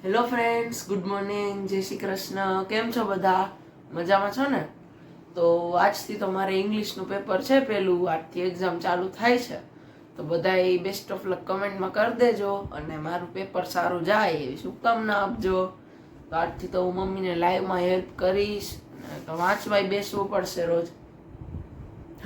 Hello friends, good morning, જય શ્રી કૃષ્ણ. કેમ છો બધા? મજામાં છો ને? તો આજથી તો મારે ઇંગ્લિશનું પેપર છે, પેલું આજથી એક્ઝામ ચાલુ થાય છે. તો બધાય બેસ્ટ ઓફ લક કમેન્ટમાં કરી દેજો અને મારું પેપર સારું જાય એવી શુભકામના આપજો. તો આજથી તો હું મમ્મીને લાઈવમાં હેલ્પ કરીશ. તો વાંચવાય બેસવું પડશે રોજ.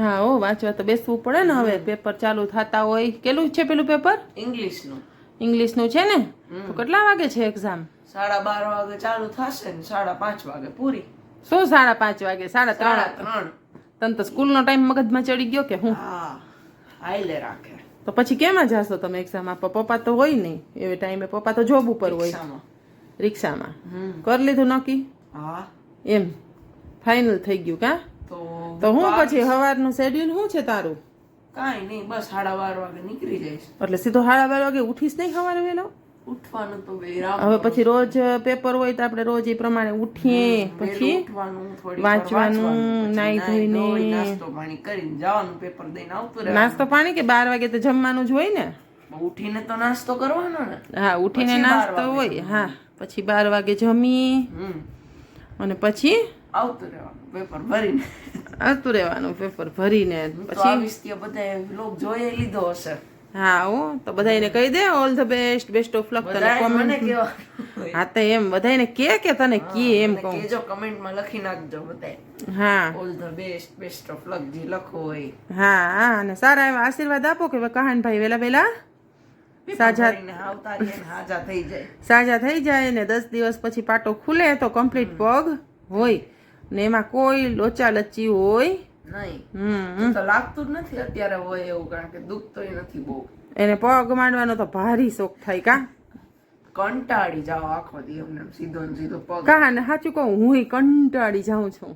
હા ઓ વાંચવા તો બેસવું પડે ને. હવે પેપર ચાલુ થતા હોય. કેટલું છે પેલું પેપર? ઇંગ્લિશનું. ઇંગ્લિશનું છે ને. તો કેટલા વાગે છે એક્ઝામ? 12:30 વાગે ચાલુ થશે ને 5:30 વાગે પૂરી. શું 5:30 વાગે? 3:30? 3:30. તને તો સ્કૂલનો ટાઈમ મગજમાં ચડી ગયો કે હું? હા, હાઈલે રાખે. તો પછી કેમાં જાશો તમે એક્ઝામ આપવા? પપ્પા તો હોય નહીં એ ટાઈમે. પપ્પા તો જોબ ઉપર હોય. રિક્ષામાં. કરી લીધું નક્કી? હા. એમ ફાઇનલ થઈ ગયું કા? તો હું પછી સવારનું શેડ્યુલ શું છે તારું? કાંઈ નહીં, બસ 12:30 વાગે નીકળી જઈશ. એટલે સીધો 12:30 વાગે ઉઠીશ નહીં સવારે વહેલો? ઉઠવાનું તો હવે પછી રોજ પેપર હોય તો આપણે રોજ એ પ્રમાણે ઉઠીએ, પછી વાંચવાનું, નાઈ ધોઈને નાસ્તો પાણી કરીને જવાનું, પેપર દઈને આવતું રહેવાનું. નાસ્તો પાણી કે 12 વાગે તો જમવાનું જ હોય ને? ઉઠીને તો નાસ્તો કરવાનો ને. હા, ઉઠીને નાસ્તો હોય. હા, પછી 12 વાગે જમી અને પછી આવતું રહેવાનું પેપર ભરીને. આવતું રહેવાનું પેપર ભરીને. પછી બધા લોક જોઈ લીધો હશે. હા હો, તો બધાને કહી દે all the best, best of luck તને કોમેન્ટ. હા તો એમ બધાને કે તને કે એમ કહું. કેજો કમેન્ટમાં લખી નાખજો બધાય. હા, all the best, best of લક જે લખો હોય. હા, અને સારા એવા આશીર્વાદ આપો કે કહાનભાઈ વેલા સાજા થઈ જાય ને 10 દિવસ પછી પાટો ખુલે તો કમ્પ્લીટ પગ હોય ને એમાં કોઈ લોચા લચ્ચી હોય નહીં. તો લાગતું જ નથી અત્યારે હોય એવું, કારણ કે દુખતોય નથી બહુ. એને પગ માંડવાનો તો ભારી શોખ થાય કા? કંટાળી જાવ આખો દી એમને સીધો ને સીધો પગ. કાને સાચું કહું, હું કંટાળી જાઉં છું.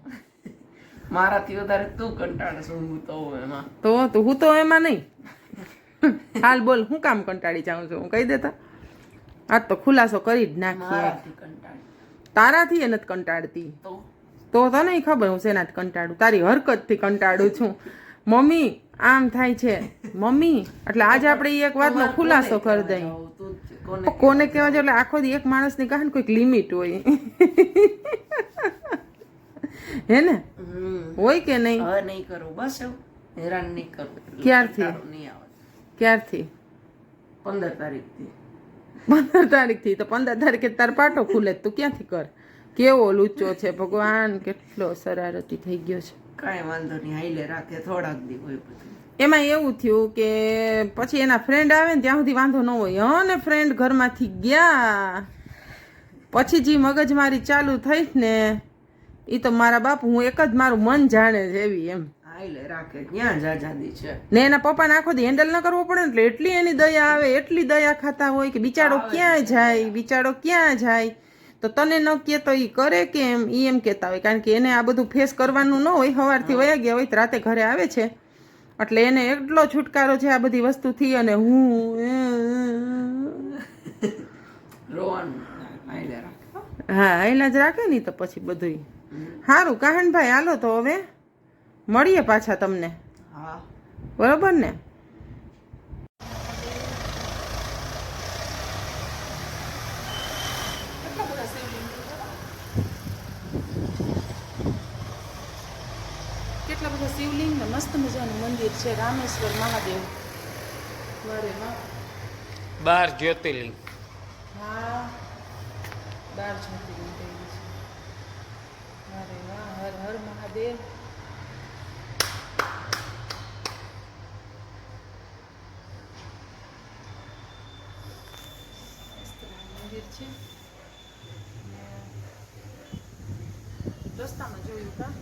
મારાથી વધારે તું કંટાળે છું. હું તો એમાં તો હું તો એમાં નહીં. હાલ બોલ, હું કામ કંટાળી જાઉં છું? હું કહી દેતા. આજ તો ખુલાસો કરી જ નાખીએ. તારાથી એ નથી કંટાળતી તો નહીં ખબર હું શેનાથી કંટાળું. તારી હરકતથી કંટાળું છું. મમ્મી આમ થાય છે મમ્મી, એટલે આજે આપણે એક વાતનો ખુલાસો કરી દઈએ. કોને કહેવા જોઈએ? એટલે આખો દી એક માણસની કહાની કોઈક લિમિટ હોય. હે ને? હોય કે નહીં? હવે નહીં કરું, બસ એવું હેરાન નહીં કરું. ક્યારથી? ક્યારથી? 15 તારીખથી. 15 તારીખથી? તો 15 તારીખે તાર પાટો ખુલે તું ક્યાંથી કર? કેવો લૂચો છે ભગવાન, કેટલો શરારતી થઈ ગયો છે. કાંઈ વાંધો નહીં, હાઈલે રાખે. થોડાક દી હોય બધું. એમાં એવું થયું કે પછી એના ફ્રેન્ડ આવે ને ત્યાં સુધી વાંધો ન હોય. અને ફ્રેન્ડ ઘરમાંથી ગયા પછી જે મગજમારી ચાલુ થઈ ને એ તો મારા બાપુ, હું એક જ મારું મન જાણે છે એવી. એમ હાઈલે રાખે. ક્યાં જાજાદી છે ને એના પપ્પાને આખો દી હેન્ડલ ન કરવો પડે ને એટલે એટલી એની દયા આવે, એટલી દયા ખાતા હોય કે બિચારો ક્યાં જાય, બિચારો ક્યાં જાય. તો તને ન કે તો એ કરે કે એમ કહેતા હોય, કારણ કે એને આ બધું ફેસ કરવાનું ન હોય. સવારથી વયા ગયા હોય, રાતે ઘરે આવે છે એટલે એને એટલો છુટકારો છે આ બધી વસ્તુથી. અને હું હા, હાઈલા જ રાખે ને તો પછી બધું સારું. કાહનભાઈ હાલો તો હવે મળીએ પાછા તમને. બરોબર ને? કેટલા બધા શિવલિંગ ને મસ્ત મજાનું મંદિર છે. રામેશ્વર મહાદેવ. 12 જ્યોતિર્લિંગ. હા, 12 જ્યોતિર્લિંગ કહેલું છે. અરે વાહ, હર હર મહાદેવ. મંદિર છે. રસ્તામાં જોયું કા?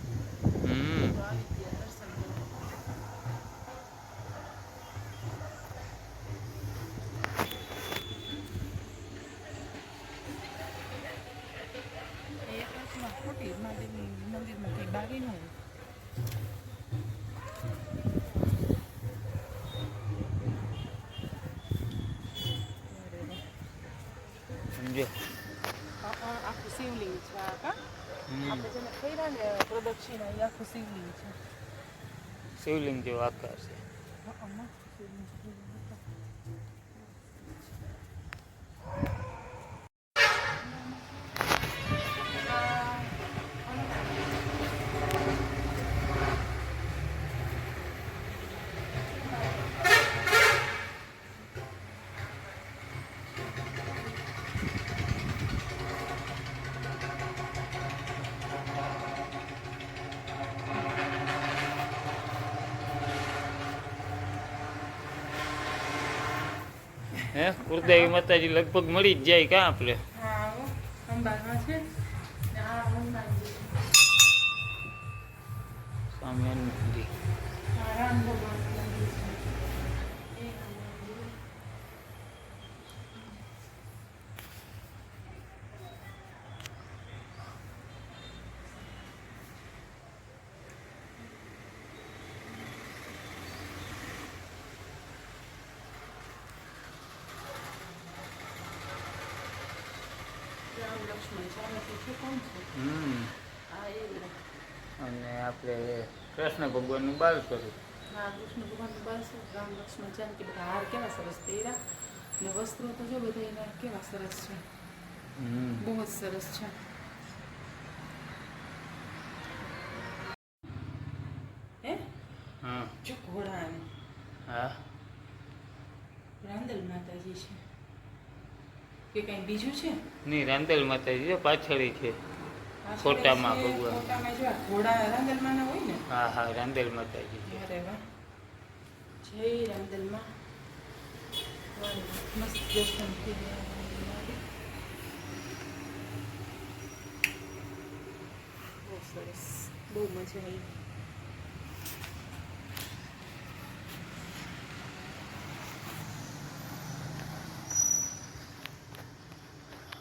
મંદિરમાં કઈ બાકી ન હોય. સમજો આખું શિવલિંગ છે આ કા? આપણે જેને કર્યા ને પ્રદક્ષિણા એ આખું શિવલિંગ છે. શિવલિંગ જેવો આકાર છે. હે કુળદેવી માતાજી લગભગ મળી જ જાય કાં આપણે હા હો, અંબારમાં છે ને આ હનુમાનજી સ્વામિનારાયણ મંદિર આ રામ ભગવાનનું મંદિર છે. એ હનુમાનજી. રામ લક્ષ્મણ જાનકી છે કોણ છે? આ એ જ. અને આપણે કૃષ્ણ ભગવાનનું બાલ સ્વરૂપ હા કૃષ્ણ ભગવાનનું બાળ છે. રામ લક્ષ્મણ જાનકી બધા હાર કેવા સરસ પહેર્યા ને વસ્ત્રો તો જો બધા એના કેવા સરસ છે. બહુ જ સરસ છે. હે હા જો ઘોડા ને હા રાંદલ માતાજી છે કે કઈ બીજું છે? નહીં રાંદલ માતાજી જો પાછળ છે પાછળ ફોટામાં છે, ભગવાન. ફોટામાં જો આ ઘોડા રાંદલમાંના હોય ને. હા હા રાંદલ માતાજી છે અરે વાહ જય રાંદલમાં. વાહ, મસ્ત દર્શન થઈ ગયા રાંદલમાં. બહુ સરસ બહુ મજા આવી.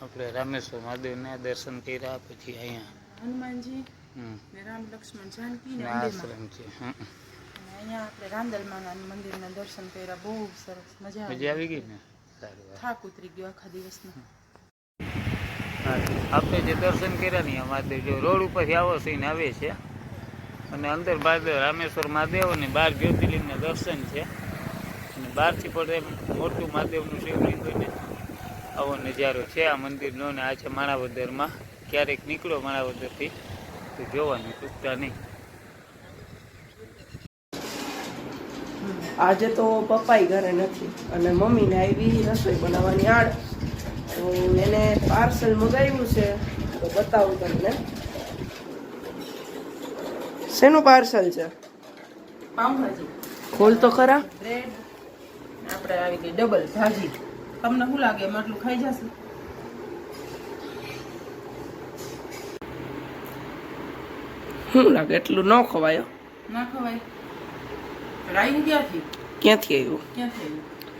આપણે રામેશ્વર મહાદેવના દર્શન કર્યા પછી અહીંયા હનુમાનજી હમ ને રામ લક્ષ્મણ જાનકી ને ને અંબેમાં. આશ્રમ છે અને અહીંયા આપણે રાંદલમાના મંદિરના દર્શન કર્યા બહુ સરસ મજા મજા આવી ગઈ ને સારું થાક ઉતરી ગયો આખા દિવસનો. હા આપણે જે દર્શન કર્યા ને મહાદેવ જો રોડ ઉપરથી આવો થઈને આવે છે અને અંદર મહાદેવ રામેશ્વર મહાદેવ અને 12 જ્યોતિર્લિંગના દર્શન છે અને બહારથી પણ એમ મોટું મહાદેવનું શિવલિંગ હોય ને આવો નજારો છે આ મંદિરનો. ને આ છે માણાવદરમાં. ક્યારેક નીકળો માણાવદરથી તો જોવાનું ચૂકતા નહીં. આજે તો પપ્પાઈ ઘરે નથી અને મમ્મીને આવી રસોઈ બનાવવાની આડ તો એને પાર્સલ મંગાવ્યું છે તો બતાવું તમને શેનું પાર્સલ છે. પાઉંભાજી ખોલ તો ખરા. બ્રેડ આપણે આવી ગઈ ડબલ ભાજી. તમને શું લાગે એમ આટલું ખાઈ જશે? શું લાગે એટલું ન ખવાય. ના ખવાય. રાઈ ક્યાંથી ક્યાંથી આવ્યું ક્યાંથી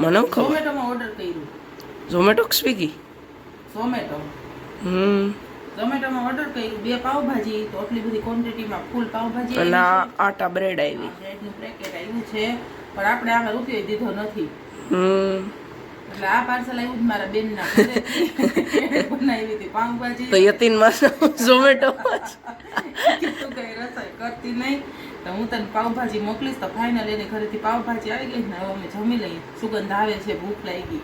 મને ન ખબર. ઝોમેટોમાં ઓર્ડર કર્યું. ઝોમેટો કે સ્વિગી. ઝોમેટો હમ ઝોમેટોમાં ઓર્ડર કર્યું 2 પાવભાજી તો આટલી બધી ક્વોન્ટિટીમાં ફૂલ પાવભાજી અને આવી આ આટા બ્રેડ આવી. છે. બ્રેડનું પેકેટ આવ્યું છે પણ આપણે આમાં રૂપિયો દીધો નથી. હમ એટલે આ પાર્સલ આવ્યું જ મારા બેનના ઘરેથી. બનાવી હતી પાવભાજી. તો યતીન માં ઝોમેટો તું કઈ રસોઈ કરતી નહીં તો હું તને પાવભાજી મોકલીશ તો ફાઇનલ એને ઘરેથી પાવભાજી આવી ગઈ ને હવે અમે જમી લઈએ. સુગંધ આવે છે ભૂખ લાગી ગઈ.